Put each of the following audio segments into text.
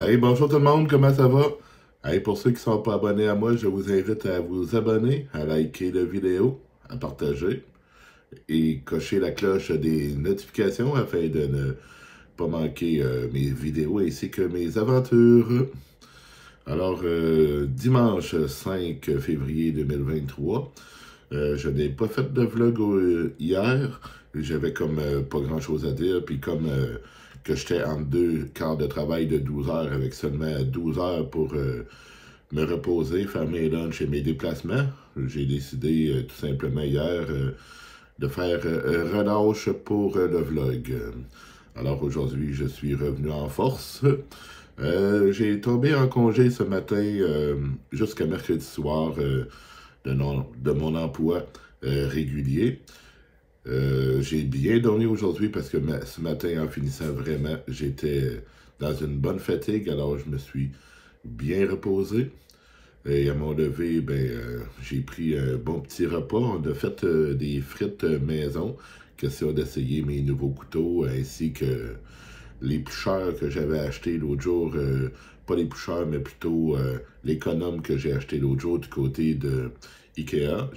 Hey, bonjour tout le monde, comment ça va? Hey, pour ceux qui ne sont pas abonnés à moi, je vous invite à vous abonner, à liker la vidéo, à partager et cocher la cloche des notifications afin de ne pas manquer mes vidéos ainsi que mes aventures. Alors, dimanche 5 février 2023, je n'ai pas fait de vlog hier. J'avais comme pas grand chose à dire. Puis comme que j'étais en 2 quarts de travail de 12 heures avec seulement 12 heures pour me reposer, faire mes lunchs et mes déplacements, j'ai décidé tout simplement hier de faire relâche pour le vlog. Alors aujourd'hui, je suis revenu en force. J'ai tombé en congé ce matin jusqu'à mercredi soir de mon emploi régulier. J'ai bien dormi aujourd'hui parce que ce matin, en finissant vraiment, j'étais dans une bonne fatigue, alors je me suis bien reposé. Et à mon lever, j'ai pris un bon petit repas. On a fait des frites maison, question d'essayer mes nouveaux couteaux, ainsi que l'éplucheur que j'avais acheté l'autre jour, pas l'éplucheur, mais plutôt l'économe que j'ai acheté l'autre jour du côté de Ikea.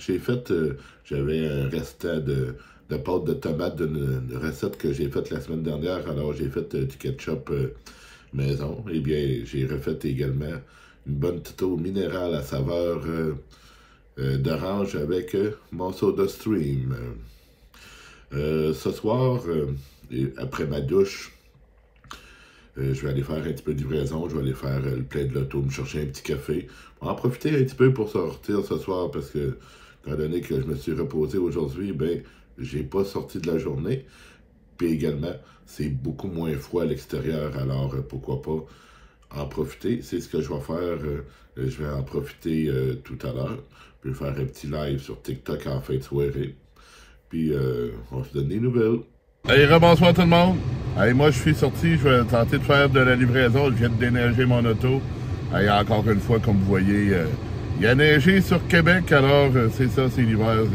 J'avais un restant de pâte de tomate d'une recette que j'ai faite la semaine dernière, alors j'ai fait du ketchup maison. Eh bien, j'ai refait également une bonne petite eau minérale à saveur d'orange avec mon soda stream. Ce soir, après ma douche, je vais aller faire un petit peu de livraison, je vais aller faire le plein de l'auto, me chercher un petit café. On va en profiter un petit peu pour sortir ce soir parce que, étant donné que je me suis reposé aujourd'hui, j'ai pas sorti de la journée. Puis également, c'est beaucoup moins froid à l'extérieur, alors pourquoi pas en profiter. C'est ce que je vais faire. Je vais en profiter tout à l'heure. Je vais faire un petit live sur TikTok en fin de soirée. Puis on se donne des nouvelles. Hey, rebonsoir tout le monde. Hey, moi, je suis sorti, je vais tenter de faire de la livraison. Je viens de déneiger mon auto. Hey, encore une fois, comme vous voyez, il y a neigé sur Québec, alors c'est ça, c'est l'hiver.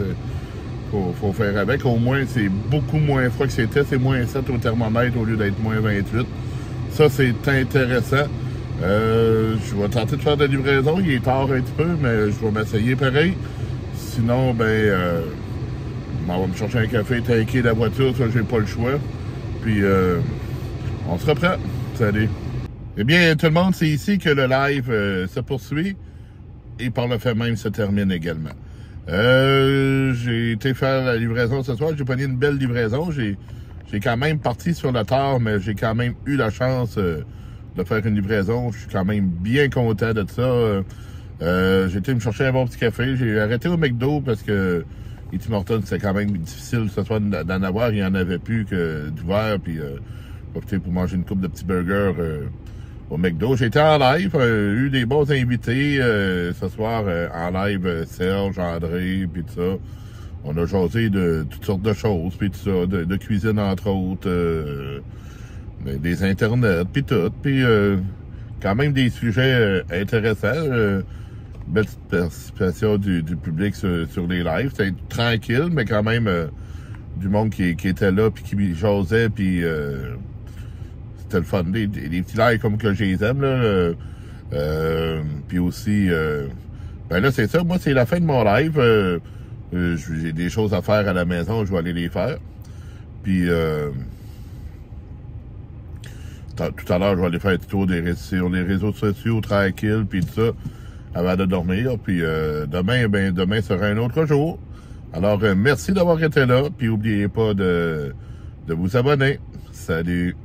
Faut faire avec. Au moins, c'est beaucoup moins froid que c'était. C'est moins 7 au thermomètre au lieu d'être moins 28. Ça, c'est intéressant. Je vais tenter de faire de la livraison. Il est tard un petit peu, mais je vais m'essayer pareil. Sinon, on va me chercher un café, tanker la voiture, ça, j'ai pas le choix. Puis, on se reprend. Salut. Eh bien, tout le monde, c'est ici que le live se poursuit et par le fait même se termine également. J'ai été faire la livraison ce soir. J'ai pogné une belle livraison. J'ai quand même parti sur le tard, mais j'ai quand même eu la chance de faire une livraison. Je suis quand même bien content de ça. J'ai été me chercher un bon petit café. J'ai arrêté au McDo parce que les Tim Hortons, c'était quand même difficile ce soir d'en avoir. Il n'y en avait plus que d'ouvert. Puis j'ai opté pour manger une coupe de petits burgers au McDo. J'ai été en live, eu des bons invités ce soir en live, Serge, André, puis tout ça. On a jasé de toutes sortes de choses, puis tout ça, de cuisine entre autres, des internets, puis tout. Puis quand même des sujets intéressants. Belle petite participation du public sur les lives. C'était tranquille, mais quand même du monde qui était là, puis qui jasait, puis c'était le fun. Des petits lives comme que je les aime, là. Puis aussi, là, c'est ça. Moi, c'est la fin de mon live. J'ai des choses à faire à la maison. Je vais aller les faire. Puis, tout à l'heure, je vais aller faire un petit tour sur les réseaux sociaux, tranquille, puis tout ça, avant de dormir. Puis, demain sera un autre jour. Alors, merci d'avoir été là. Puis, n'oubliez pas de vous abonner. Salut!